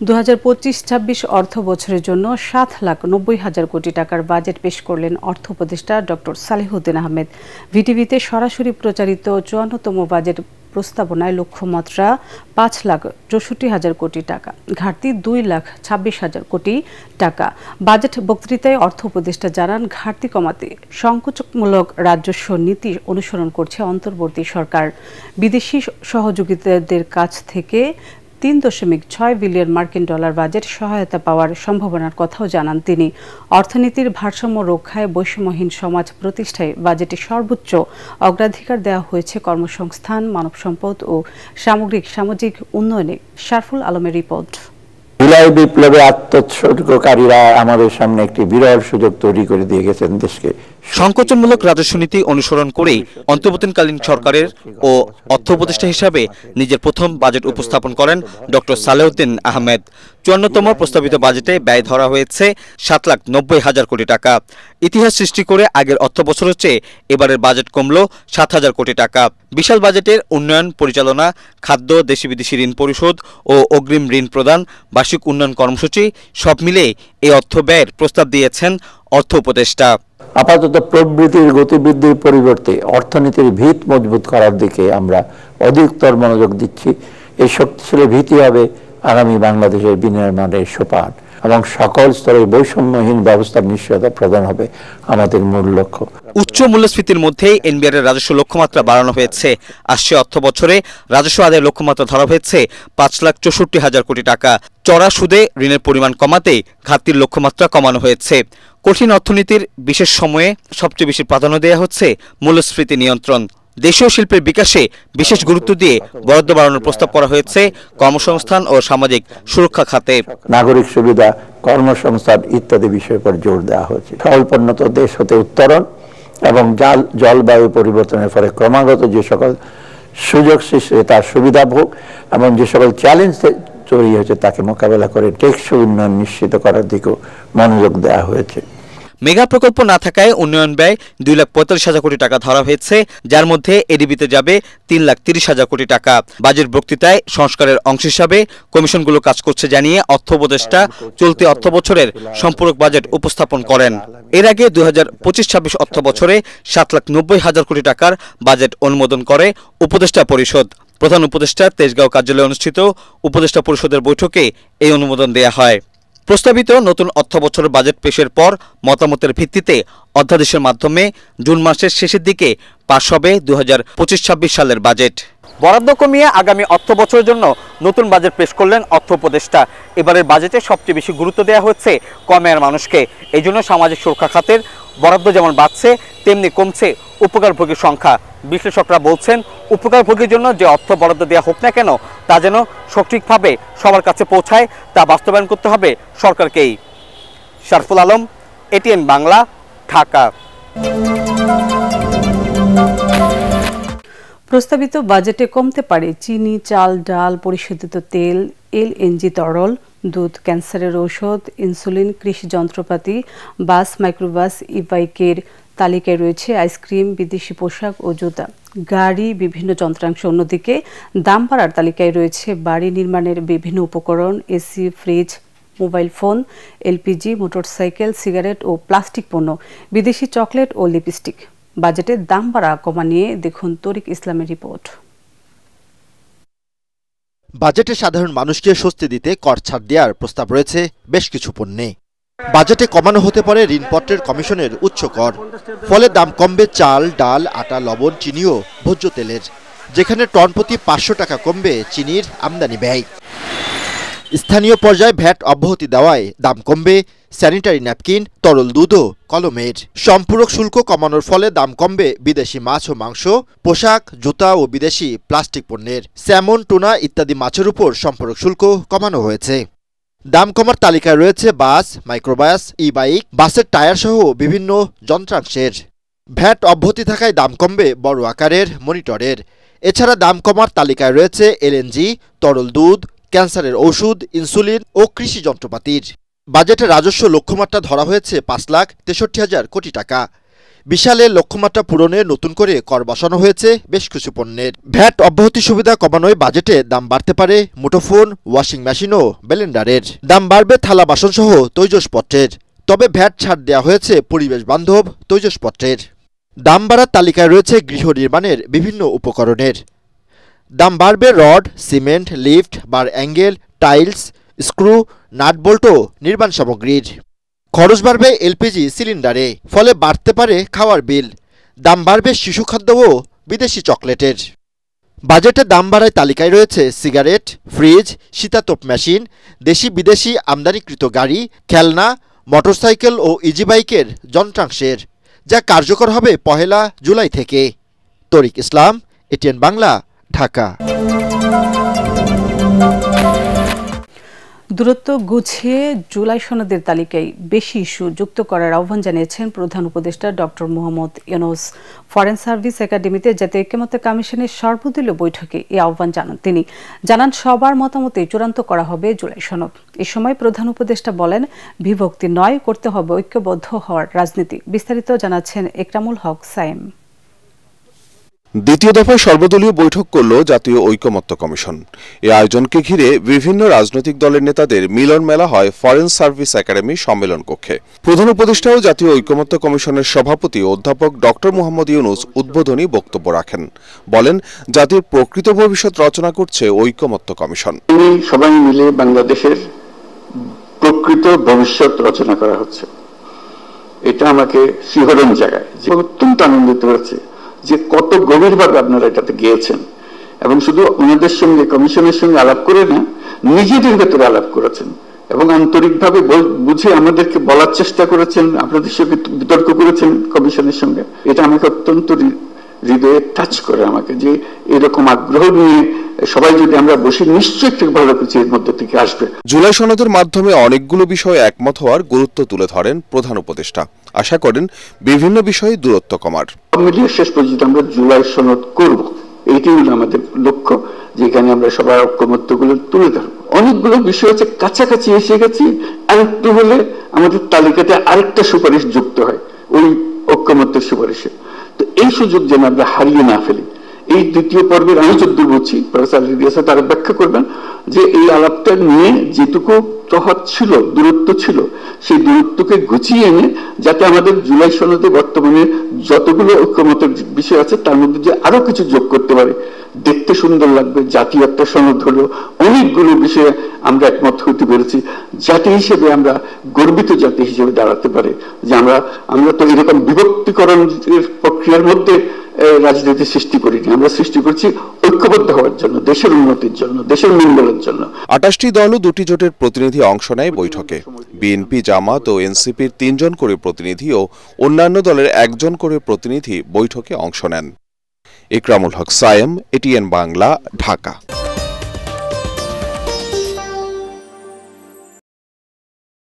2025-26 অর্থ বছরের জন্য 7,90,000 কোটি টাকার বাজেট পেশ করলেন অর্থ উপদেষ্টা ডক্টর সালেহুদ্দিন আহমেদ। ভিটিভিতে সরাসরি প্রচারিত 54তম বাজেট প্রস্তাবনায় লক্ষ্যমাত্রা 5,64,000 কোটি টাকা, ঘাটতি 2,26,000 কোটি টাকা। বাজেট বক্তৃতায় অর্থ উপদেষ্টা জানান, ঘাটতি কমাতে সংকোচমূলক রাজস্ব নীতি অনুসরণ করছে অন্তর্বর্তী সরকার। বিদেশি সহযোগিতাদের কাছ থেকে 3.6 বিলিয়ন মার্কিন ডলার বাজেট সহায়তা পাওয়ার সম্ভাবনার কথাও জানান তিনি। অর্থনীতির ভারসাম্য রক্ষায় বৈষম্যহীন সমাজ প্রতিষ্ঠায় বাজেটে সর্বোচ্চ অগ্রাধিকার দেওয়া হয়েছে কর্মসংস্থান, মানব সম্পদ ও সামগ্রিক সামাজিক উন্নয়নে। শারফুল আলমের রিপোর্ট। জুলাই বিপ্লবে আত্মোৎসর্গকারীরা আমাদের সামনে একটি বিরল সুযোগ তৈরি করে দিয়ে গেছেন দেশকে। সংকোচনমূলক রাজস্ব নীতি অনুসরণ করেই অন্তর্বর্তীকালীন সরকারের ও অর্থ উপদেষ্টা হিসাবে নিজের প্রথম বাজেট উপস্থাপন করেন ডক্টর সালেহুদ্দিন আহমেদ। 54তম প্রস্তাবিত বাজেটে ব্যয় ধরা হয়েছে 7,90,000 কোটি টাকা। ইতিহাস সৃষ্টি করে আগের অর্থ বছরের চেয়ে এবারের বাজেট কমল 7,000 কোটি টাকা। বিশাল বাজেটের উন্নয়ন পরিচালনা, খাদ্য, দেশি বিদেশি ঋণ পরিশোধ ও অগ্রিম ঋণ প্রদান, বার্ষিক উন্নয়ন কর্মসূচি সব মিলে এই অর্থ ব্যয়ের প্রস্তাব দিয়েছেন অর্থ উপদেষ্টা। আপাতত প্রবৃদ্ধির গতিবৃদ্ধির পরিবর্তে অর্থনীতির ভিত মজবুত করার দিকে আমরা অধিকতর মনোযোগ দিচ্ছি। এই শক্তিশালী ভিত্তি হবে আগামী বাংলাদেশের বিনির্মাণের সোপান এবং সকল স্তরে বৈষম্যহীন ব্যবস্থার নিশ্চয়তা প্রদান হবে আমাদের মূল লক্ষ্য। উচ্চ মূল্যস্ফীতির মধ্যেই এনবিআর এর রাজস্ব লক্ষ্যমাত্রা বাড়ানো হয়েছে। আসছে অর্থ বছরে রাজস্ব আদায়ের লক্ষ্যমাত্রা ধরা হয়েছে 5,64,000 কোটি টাকা। চড়া সুদে ঋণের পরিমাণ কমাতে ঘাটতির লক্ষ্যমাত্রা কমানো হয়েছে। কঠিন অর্থনীতির বিশেষ সময়ে সবচেয়ে বেশি প্রাধান্য দেওয়া হচ্ছে মূল্যস্ফীতি নিয়ন্ত্রণ। দেশীয় শিল্পের বিকাশে বিশেষ গুরুত্ব দিয়ে বরাদ্দ বাড়ানোর প্রস্তাব করা হয়েছে কর্মসংস্থান ও সামাজিক সুরক্ষা খাতে। নাগরিক সুবিধা, কর্মসংস্থান ইত্যাদি বিষয়ের উপর জোর দেওয়া হয়েছে। স্বল্পোন্নত দেশ হতে উত্তরণ এবং জলবায়ু পরিবর্তনের ফলে ক্রমাগত যে সকল সুযোগ সৃষ্টি তার সুবিধা ভোগ এবং যে সকল চ্যালেঞ্জ তৈরি হয়েছে তাকে মোকাবেলা করে টেকসই উন্নয়ন নিশ্চিত করার দিকেও মনোযোগ দেওয়া হয়েছে। মেগা প্রকল্প না থাকায় উন্নয়ন ব্যয় 2,45,000 কোটি টাকা ধরা হয়েছে, যার মধ্যে এডিবিতে যাবে 3,30,000 কোটি টাকা। বাজেট বক্তৃতায় সংস্কারের অংশ হিসাবে কমিশনগুলো কাজ করছে জানিয়ে অর্থ উপদেষ্টা চলতি অর্থ বছরের সম্পূরক বাজেট উপস্থাপন করেন। এর আগে 2025-26 অর্থ বছরে 7,90,000 কোটি টাকার বাজেট অনুমোদন করে উপদেষ্টা পরিষদ। প্রধান উপদেষ্টা তেজগাঁও কার্যালয়ে অনুষ্ঠিত উপদেষ্টা পরিষদের বৈঠকে এই অনুমোদন দেয়া হয়। প্রস্তাবিত নতুন অর্থ বছরের বাজেট পেশের পর মতামতের ভিত্তিতে অধ্যাদেশের মাধ্যমে জুন মাসের শেষের দিকে পাশ হবে 2025-26 সালের বাজেট। বরাদ্দ কমিয়ে আগামী অর্থ বছরের জন্য নতুন বাজেট পেশ করলেন অর্থ উপদেষ্টা। এবারের বাজেটে সবচেয়ে বেশি গুরুত্ব দেওয়া হচ্ছে কম আয়ের মানুষকে। এই জন্য সামাজিক সুরক্ষা খাতের বরাদ্দ যেমন বাড়ছে তেমনি কমছে উপকারভোগীর সংখ্যা। বিশ্লেষকরা বলছেন, উপকারভোগীর জন্য যে অর্থ বরাদ্দ দেওয়া হোক না কেন তা যেন সঠিকভাবে সবার কাছে পৌঁছায়, তা বাস্তবায়ন করতে হবে সরকারকেই। শারফুল আলম, এটিএন বাংলা, ঢাকা। প্রস্তাবিত বাজেটে কমতে পারে চিনি, চাল, ডাল, পরিশোধিত তেল, এলএনজি তরল, দুধ, ক্যান্সারের ঔষধ, ইনসুলিন, কৃষি যন্ত্রপাতি, বাস, মাইক্রোবাস, ই-বাইকের তালিকায় রয়েছে আইসক্রিম, বিদেশি পোশাক ও জুতা, গাড়ি, বিভিন্ন যন্ত্রাংশ। অন্যদিকে দাম বাড়ার তালিকায় রয়েছে বাড়ি নির্মাণের বিভিন্ন উপকরণ, AC, fridge, mobile phone, LPG, motorcycle, cigarette ও প্লাস্টিক পণ্য, বিদেশি চকলেট ও লিপস্টিক। বাজেটের দাম বাড়া কমা নিয়ে দেখুন তরিক ইসলামের রিপোর্ট। বাজেটে সাধারণ মানুষকে স্বস্তি দিতে কর ছাড় দেওয়ার প্রস্তাব রয়েছে বেশ কিছু পণ্যে। বাজেটে কমানো হতে পারে ঋণপত্রের কমিশনের উচ্চ কর। ফলে দাম কমবে চাল, ডাল, আটা, লবণ, চিনি ও ভোজ্য তেলের, যেখানে টন প্রতি 500 টাকা কমবে চিনির আমদানি ব্যয়। স্থানীয় পর্যায়ে ভ্যাট অব্যাহতি দেওয়ায় দাম কমবে স্যানিটারি ন্যাপকিন, তরল দুধ ও কলমের। সম্পূরক শুল্ক কমানোর ফলে দাম কমবে বিদেশি মাছ ও মাংস, পোশাক, জুতা ও বিদেশি প্লাস্টিক পণ্যের। স্যামন, টুনা ইত্যাদি মাছের উপর সম্পূরক শুল্ক কমানো হয়েছে। দাম কমার তালিকায় রয়েছে বাস, মাইক্রোবাস, ই-বাইক, বাসের টায়ার সহ বিভিন্ন যন্ত্রাংশের। ভ্যাট অব্যাহতি থাকায় দাম কমবে বড় আকারের মনিটরের। এছাড়া দাম কমার তালিকায় রয়েছে এলএনজি, তরল দুধ, ক্যান্সারের ওষুধ, ইনসুলিন ও কৃষি যন্ত্রপাতির। বাজেটে রাজস্ব লক্ষ্যমাত্রা ধরা হয়েছে 5,63,000 কোটি টাকা। বিশালের লক্ষ্যমাত্রা পূরণে নতুন করে কর বসানো হয়েছে বেশ কিছু পণ্যের। ভ্যাট অব্যাহতি সুবিধা কমানোয় বাজেটে দাম বাড়তে পারে মুঠোফোন, ওয়াশিং মেশিন ও ব্লেন্ডারের। দাম বাড়বে থালা বাসনসহ তৈজসপত্রের। তবে ভ্যাট ছাড় দেওয়া হয়েছে পরিবেশ বান্ধব তৈজসপত্রের। দাম বাড়ার তালিকায় রয়েছে গৃহ নির্মাণের বিভিন্ন উপকরণের। দাম বাড়বে রড, সিমেন্ট, লিফট, বার অ্যাঙ্গেল, টাইলস, স্ক্রু, নাটবোল্ট ও নির্মাণ সামগ্রীর। খরচ বাড়বে এলপিজি সিলিন্ডারে, ফলে বাড়তে পারে খাওয়ার বিল। দাম বাড়বে শিশু খাদ্য ও বিদেশি চকলেটের। বাজেটে দাম বাড়ায় তালিকায় রয়েছে সিগারেট, ফ্রিজ, শীতাতপ মেশিন, দেশি বিদেশি আমদানিকৃত গাড়ি, খেলনা, মোটরসাইকেল ও ইজি বাইকের যন্ত্রাংশের, যা কার্যকর হবে 1 জুলাই থেকে। তরিক ইসলাম, এটিএন বাংলা, ঢাকা। দূরত্ব গুছিয়ে জুলাই সনদের তালিকায় বেশি ইস্যু যুক্ত করার আহ্বান জানিয়েছেন প্রধান উপদেষ্টা doctor Mohammad Yunus. Foreign service একাডেমিতে জাতীয় ঐকমত্য কমিশনের সর্বদলীয় বৈঠকে এই আহ্বান জানান তিনি। জানান সবার মতামতে চূড়ান্ত করা হবে জুলাই সনদ। এ সময় প্রধান উপদেষ্টা বলেন, বিভক্তি নয়, করতে হবে ঐক্যবদ্ধ হওয়ার রাজনীতি। বিস্তারিত জানাচ্ছেন একরামুল হক সায়েম। দ্বিতীয় দফায় সর্বদলীয় বৈঠক করল জাতীয় ঐকমত্য কমিশন। এই আয়োজনকে ঘিরে বিভিন্ন রাজনৈতিক দলের নেতাদের মিলন মেলা হয় ফরেন সার্ভিস একাডেমি সম্মেলন কক্ষে। প্রধান উপদেষ্টা ও জাতীয় ঐকমত্য কমিশনের সভাপতি অধ্যাপক ডক্টর মোহাম্মদ ইউনূস উদ্বোধনী বক্তব্য রাখেন। বলেন, জাতির প্রকৃত ভবিষ্যৎ রচনা করছে ঐকমত্য কমিশন। সবাই মিলে বাংলাদেশের প্রকৃত ভবিষ্যৎ রচনা করা হচ্ছে, এটা আমাকে শিহরণ জায়গায় অত্যন্ত আনন্দিত হয়েছে যে কত গভীরভাবে আপনারা এটাতে গিয়েছেন এবং শুধু ওনাদের সঙ্গে কমিশনের সঙ্গে আলাপ করে না, নিজেদের ভেতরে আলাপ করেছেন এবং আন্তরিকভাবে বুঝে আমাদেরকে বলার চেষ্টা করেছেন, আপনাদের সঙ্গে বিতর্ক করেছেন কমিশনের সঙ্গে। এটা আমাকে অত্যন্ত হৃদয়ে টাচ করে আমাকে, যে এরকম আগ্রহ নিয়ে সবাই যদি আমরা বসি, নিশ্চয়ই একটু ভালো কিছু এর মধ্যে থেকে আসবে। জুলাই সনদের মাধ্যমে অনেকগুলো বিষয়ে একমত হওয়ার গুরুত্ব তুলে ধরেন প্রধান উপদেষ্টা। আশা করেন বিভিন্ন বিষয়ে দূরত্ব কমার। মিলিয়ে শেষ পর্যন্ত আমরা জুলাই সনদ করব, এইটাই হলো আমাদের লক্ষ্য, যেখানে আমরা সবার ঐকমত্যগুলো তুলে ধরবো। অনেকগুলো বিষয় হচ্ছে কাছাকাছি এসে গেছি, আরেকটু হলে আমাদের তালিকাতে আরেকটা সুপারিশ যুক্ত হয় ওই ঐকমত্যের সুপারিশে। তো এই সুযোগ যেন আমরা হারিয়ে না ফেলি। এই দ্বিতীয় পর্বের আমি যদ্দূর বুঝছি, প্রফেসর রিয়াসাত তারা ব্যাখ্যা করবেন যে এই আলাপটা নিয়ে যেটুকু তফাৎ ছিল, দূরত্ব ছিল, সেই দূরত্বকে গুছিয়ে এনে যাতে আমাদের জুলাই সনদে বর্তমানে যতগুলো ঐকমত্যের বিষয় আছে তার মধ্যে যে আরো কিছু যোগ করতে পারে, দেখতে সুন্দর লাগবে। জাতীয় একটা সনদ হলো, অনেকগুলো বিষয়ে আমরা একমত হতে পেরেছি। জাতি হিসেবে আমরা গর্বিত জাতি হিসেবে দাঁড়াতে পারে যে আমরা তো এরকম বিভক্তিকরণের প্রক্রিয়ার মধ্যে রাজনীতি সৃষ্টি করিনি, আমরা সৃষ্টি করছি ঐক্যবদ্ধ হওয়ার জন্য, দেশের উন্নতির জন্য, দেশের মঙ্গলের জন্য। 28টি দল ও 2টি জোটের প্রতিনিধি অংশ নেয় বৈঠকে। বিএনপি, জামাত ও এনসিপির 3 জন করে প্রতিনিধি ও অন্যান্য দলের 1 জন করে প্রতিনিধি বৈঠকে অংশ নেন। একরামুল হক সায়েম, এটিএন বাংলা, ঢাকা।